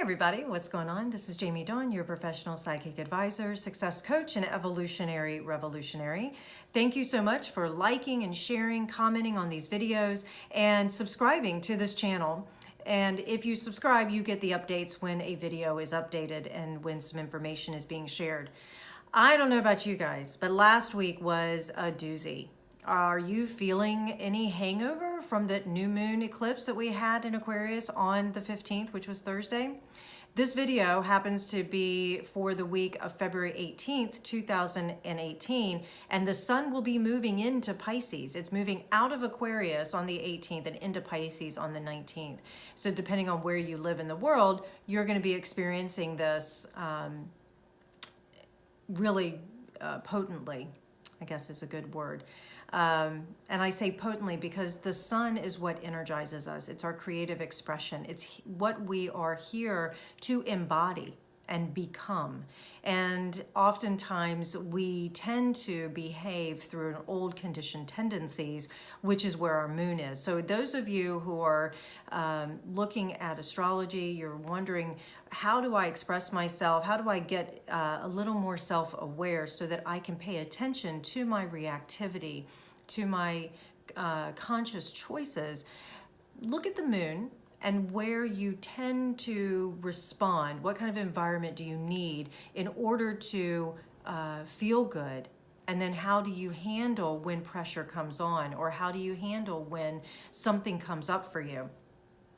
everybody, what's going on? This is Jamie Dawn, your professional psychic advisor, success coach, and evolutionary revolutionary. Thank you so much for liking and sharing, commenting on these videos, and subscribing to this channel. And if you subscribe, you get the updates when a video is updated and when some information is being shared. I don't know about you guys, but last week was a doozy. Are you feeling any hangover from that new moon eclipse that we had in Aquarius on the 15th, which was Thursday? This video happens to be for the week of February 18th, 2018, and the sun will be moving into Pisces. It's moving out of Aquarius on the 18th and into Pisces on the 19th. So depending on where you live in the world, you're going to be experiencing this really potently, I guess is a good word. And I say potently because the sun is what energizes us. It's our creative expression. It's what we are here to embody and become. And oftentimes we tend to behave through an old conditioned tendencies, which is where our moon is. So those of you who are looking at astrology, you're wondering, how do I express myself? How do I get a little more self-aware so that I can pay attention to my reactivity, to my conscious choices? Look at the moon and where you tend to respond. What kind of environment do you need in order to feel good? And then how do you handle when pressure comes on? Or how do you handle when something comes up for you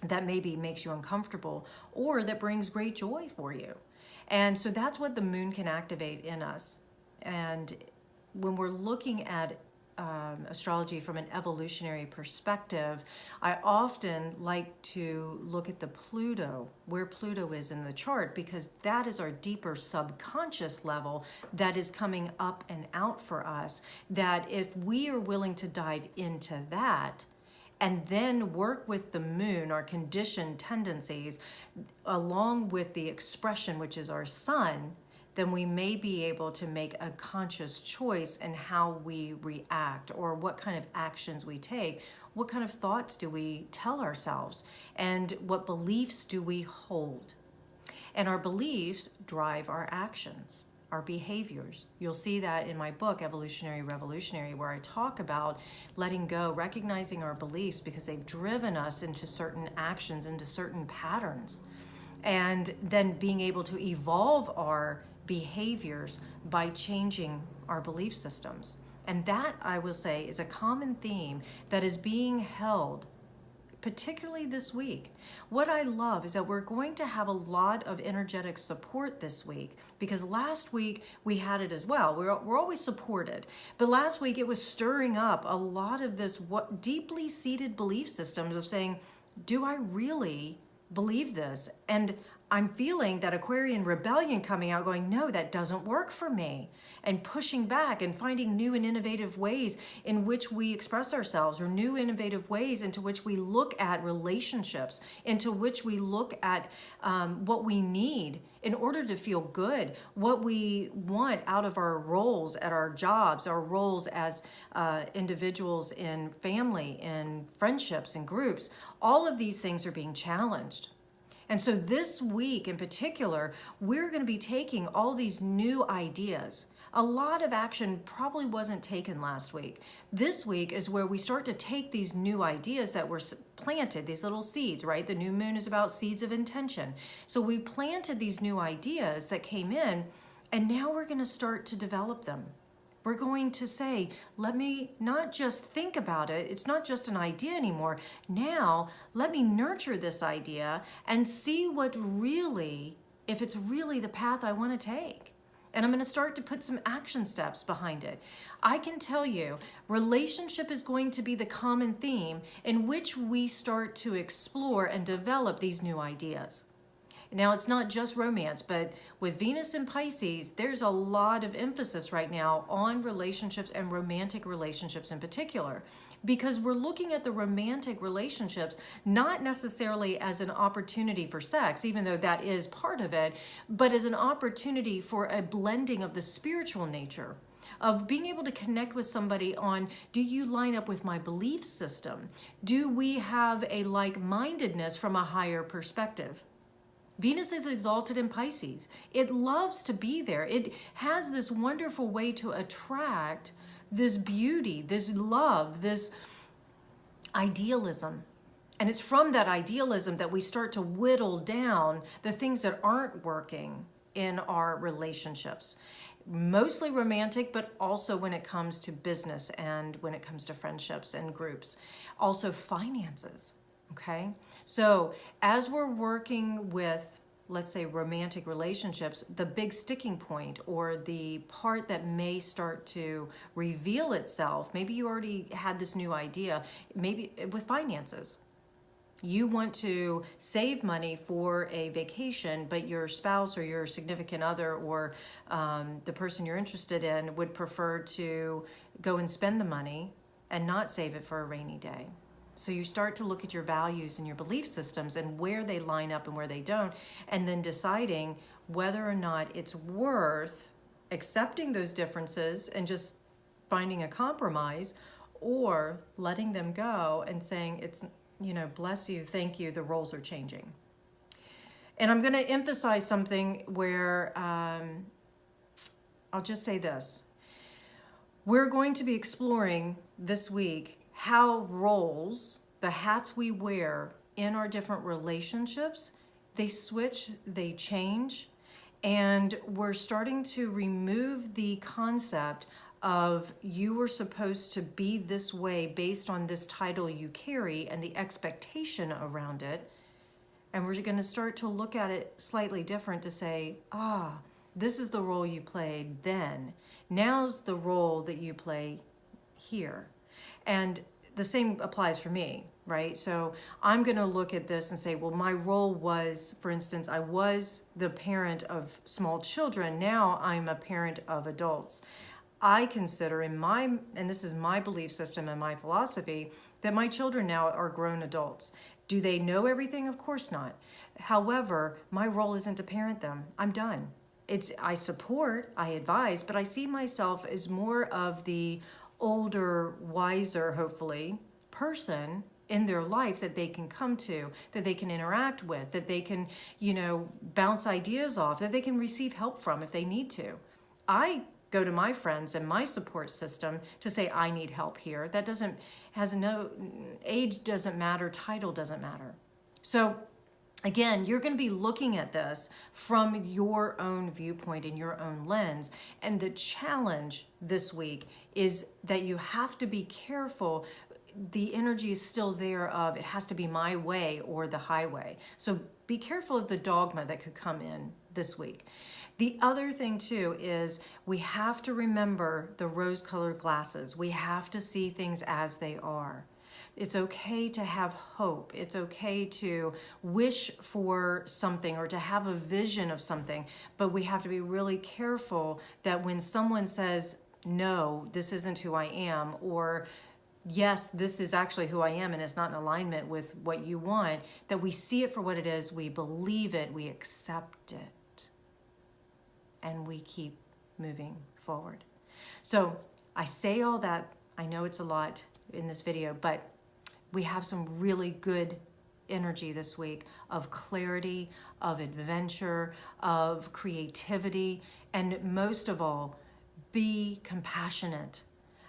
that maybe makes you uncomfortable or that brings great joy for you? And so that's what the moon can activate in us. And when we're looking at astrology from an evolutionary perspective, I often like to look at the Pluto, where Pluto is in the chart, because that is our deeper subconscious level that is coming up and out for us, that if we are willing to dive into that and then work with the moon, our conditioned tendencies, along with the expression, which is our sun, then we may be able to make a conscious choice in how we react or what kind of actions we take, what kind of thoughts do we tell ourselves, and what beliefs do we hold. And our beliefs drive our actions, our behaviors. You'll see that in my book, Evolutionary Revolutionary, where I talk about letting go, recognizing our beliefs because they've driven us into certain actions, into certain patterns, and then being able to evolve our behaviors by changing our belief systems. And that, I will say, is a common theme that is being held particularly this week. What I love is that we're going to have a lot of energetic support this week, because last week we had it as well. We're always supported, but last week it was stirring up a lot of this deeply seated belief systems of saying, do I really believe this? And I'm feeling that Aquarian rebellion coming out going, no, that doesn't work for me. And pushing back and finding new and innovative ways in which we express ourselves, or new innovative ways into which we look at relationships, into which we look at what we need in order to feel good, what we want out of our roles at our jobs, our roles as individuals in family, in friendships, and groups. All of these things are being challenged. And so this week in particular, we're going to be taking all these new ideas. A lot of action probably wasn't taken last week. This week is where we start to take these new ideas that were planted, these little seeds, right? The new moon is about seeds of intention. So we planted these new ideas that came in, and now we're going to start to develop them. We're going to say, let me not just think about it. It's not just an idea anymore. Now, let me nurture this idea and see if it's really the path I want to take. And I'm going to start to put some action steps behind it. I can tell you, relationship is going to be the common theme in which we start to explore and develop these new ideas. Now, it's not just romance, but with Venus in Pisces, there's a lot of emphasis right now on relationships and romantic relationships in particular, because we're looking at the romantic relationships not necessarily as an opportunity for sex, even though that is part of it, but as an opportunity for a blending of the spiritual nature, of being able to connect with somebody on, do you line up with my belief system? Do we have a like-mindedness from a higher perspective? Venus is exalted in Pisces. It loves to be there. It has this wonderful way to attract this beauty, this love, this idealism. And it's from that idealism that we start to whittle down the things that aren't working in our relationships. Mostly romantic, but also when it comes to business and when it comes to friendships and groups. Also finances, okay? So as we're working with, let's say, romantic relationships, the big sticking point or the part that may start to reveal itself, maybe you already had this new idea, maybe with finances. You want to save money for a vacation, but your spouse or your significant other or the person you're interested in would prefer to go and spend the money and not save it for a rainy day. So you start to look at your values and your belief systems and where they line up and where they don't, and then deciding whether or not it's worth accepting those differences and just finding a compromise, or letting them go and saying, it's, you know, bless you, thank you, the roles are changing. And I'm going to emphasize something where I'll just say this. We're going to be exploring this week how roles, the hats we wear in our different relationships, they switch, they change, and we're starting to remove the concept of you were supposed to be this way based on this title you carry and the expectation around it. And we're going to start to look at it slightly different to say, this is the role you played then. Now's the role that you play here. And the same applies for me, right? So I'm going to look at this and say, well, my role was, for instance, I was the parent of small children. Now I'm a parent of adults. I consider and this is my belief system and my philosophy, that my children now are grown adults. Do they know everything? Of course not. However, my role isn't to parent them. I'm done. I support, I advise, but I see myself as more of the older, wiser, hopefully, person in their life that they can come to, that they can interact with, that they can, bounce ideas off, that they can receive help from if they need to. I go to my friends and my support system to say, I need help here. That age doesn't matter, title doesn't matter. So again, you're going to be looking at this from your own viewpoint and your own lens. And the challenge this week is that you have to be careful. The energy is still there of it has to be my way or the highway. So be careful of the dogma that could come in this week. The other thing too is we have to remember the rose-colored glasses. We have to see things as they are. It's okay to have hope. It's okay to wish for something or to have a vision of something, but we have to be really careful that when someone says, no, this isn't who I am, or yes, this is actually who I am and it's not in alignment with what you want, that we see it for what it is, we believe it, we accept it, and we keep moving forward. So I say all that, I know it's a lot in this video, but we have some really good energy this week of clarity, of adventure, of creativity, and most of all, be compassionate.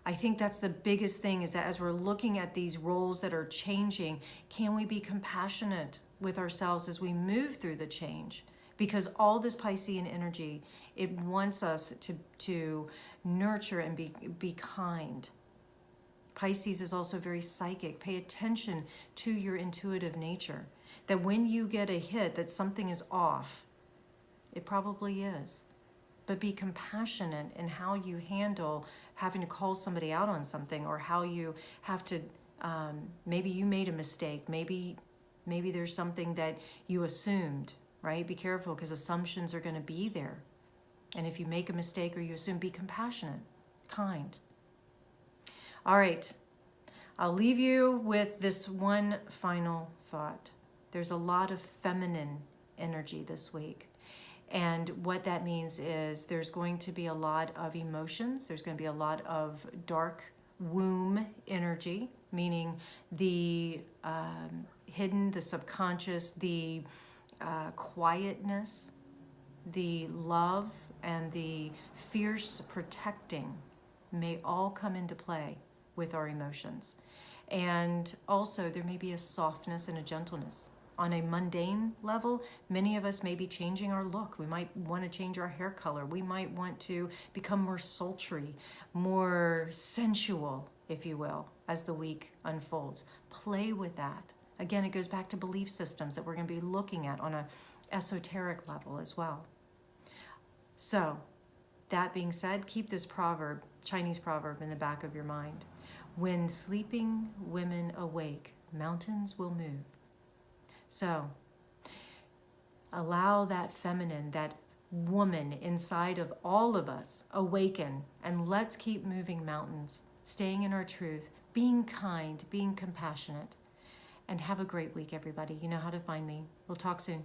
I think that's the biggest thing, is that as we're looking at these roles that are changing, can we be compassionate with ourselves as we move through the change? Because all this Piscean energy, it wants us to nurture and be kind. Pisces is also very psychic. Pay attention to your intuitive nature. That when you get a hit that something is off, it probably is. But be compassionate in how you handle having to call somebody out on something, or how you have to, maybe you made a mistake. Maybe there's something that you assumed, right? Be careful, because assumptions are going to be there. And if you make a mistake or you assume, be compassionate, kind. All right, I'll leave you with this one final thought. There's a lot of feminine energy this week. And what that means is there's going to be a lot of emotions. There's going to be a lot of dark womb energy, meaning the hidden, the subconscious, the quietness, the love, and the fierce protecting may all come into play with our emotions. And also, there may be a softness and a gentleness. On a mundane level, many of us may be changing our look. We might want to change our hair color. We might want to become more sultry, more sensual, if you will, as the week unfolds. Play with that. Again, it goes back to belief systems that we're going to be looking at on a esoteric level as well. So, that being said, keep this proverb, Chinese proverb, in the back of your mind. When sleeping women awake, mountains will move. So, allow that feminine, that woman inside of all of us awaken, and let's keep moving mountains, staying in our truth, being kind, being compassionate, and have a great week, everybody. You know how to find me. We'll talk soon.